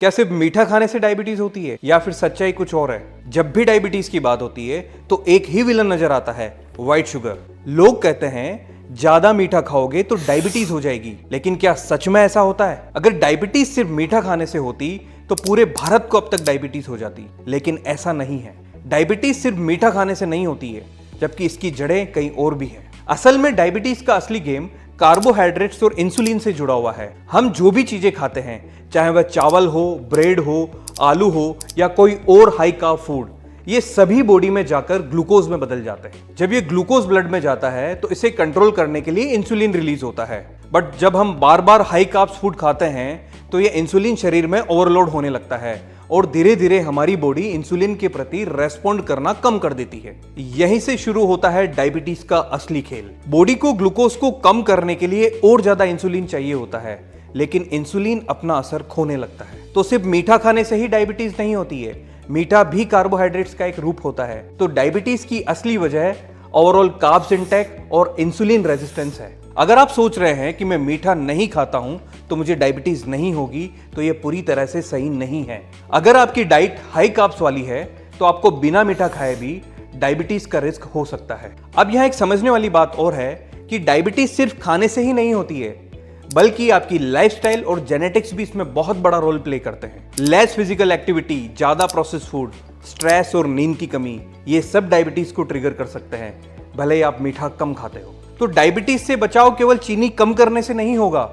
क्या सिर्फ मीठा खाने से डायबिटीज होती है या फिर सच्चाई कुछ और है? जब भी डायबिटीज की बात होती है तो एक ही विलन नजर आता है, व्हाइट शुगर। लोग कहते हैं ज्यादा मीठा खाओगे तो डायबिटीज हो जाएगी, लेकिन क्या सच में ऐसा होता है? अगर डायबिटीज सिर्फ मीठा खाने से होती तो पूरे भारत को अब तक डायबिटीज हो जाती, लेकिन ऐसा नहीं है। डायबिटीज सिर्फ मीठा खाने से नहीं होती है, जबकि इसकी जड़ें कहीं और भी हैं। असल में डायबिटीज का असली गेम कार्बोहाइड्रेट्स और इंसुलिन से जुड़ा हुआ है। हम जो भी चीजें खाते हैं, चाहे वह चावल हो, ब्रेड हो, आलू हो या कोई और हाई कार्ब फूड, ये सभी बॉडी में जाकर ग्लूकोज में बदल जाते हैं। जब ये ग्लूकोज ब्लड में जाता है तो इसे कंट्रोल करने के लिए इंसुलिन रिलीज होता है। बट जब हम बार बार हाई कार्ब फूड खाते हैं तो ये इंसुलिन शरीर में ओवरलोड होने लगता है और धीरे धीरे हमारी बॉडी इंसुलिन के प्रति रेस्पॉन्ड करना कम कर देती है। यहीं से शुरू होता है डायबिटीज का असली खेल। बॉडी को ग्लूकोज को कम करने के लिए और ज्यादा इंसुलिन चाहिए होता है, लेकिन इंसुलिन अपना असर खोने लगता है। तो सिर्फ मीठा खाने से ही डायबिटीज नहीं होती है, मीठा भी कार्बोहाइड्रेट्स का एक रूप होता है। तो डायबिटीज की असली वजह ओवरऑल कार्ब्स इंटेक और इंसुलिन रेजिस्टेंस है। अगर आप सोच रहे हैं कि मैं मीठा नहीं खाता हूं तो मुझे डायबिटीज नहीं होगी, तो यह पूरी तरह से सही नहीं है। अगर आपकी डाइट हाई कार्ब्स वाली है तो आपको बिना मीठा खाए भी डायबिटीज का रिस्क हो सकता है। अब यहां एक समझने वाली बात और है कि डायबिटीज सिर्फ खाने से ही नहीं होती है, बल्कि आपकी लाइफस्टाइल और जेनेटिक्स भी इसमें बहुत बड़ा रोल प्ले करते हैं। लेस फिजिकल एक्टिविटी, ज्यादा प्रोसेस्ड फूड, स्ट्रेस और नींद की कमी, ये सब डायबिटीज को ट्रिगर कर सकते हैं, भले ही आप मीठा कम खाते हो। तो डायबिटीज से बचाव केवल चीनी कम करने से नहीं होगा,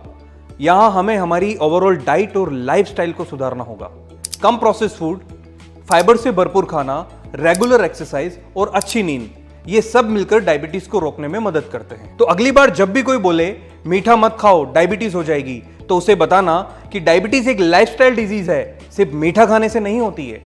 यहां हमें हमारी ओवरऑल डाइट और लाइफस्टाइल को सुधारना होगा। कम प्रोसेस्ड फूड, फाइबर से भरपूर खाना, रेगुलर एक्सरसाइज और अच्छी नींद, ये सब मिलकर डायबिटीज को रोकने में मदद करते हैं। तो अगली बार जब भी कोई बोले मीठा मत खाओ डायबिटीज हो जाएगी, तो उसे बताना कि डायबिटीज एक लाइफस्टाइल डिजीज है, सिर्फ मीठा खाने से नहीं होती है।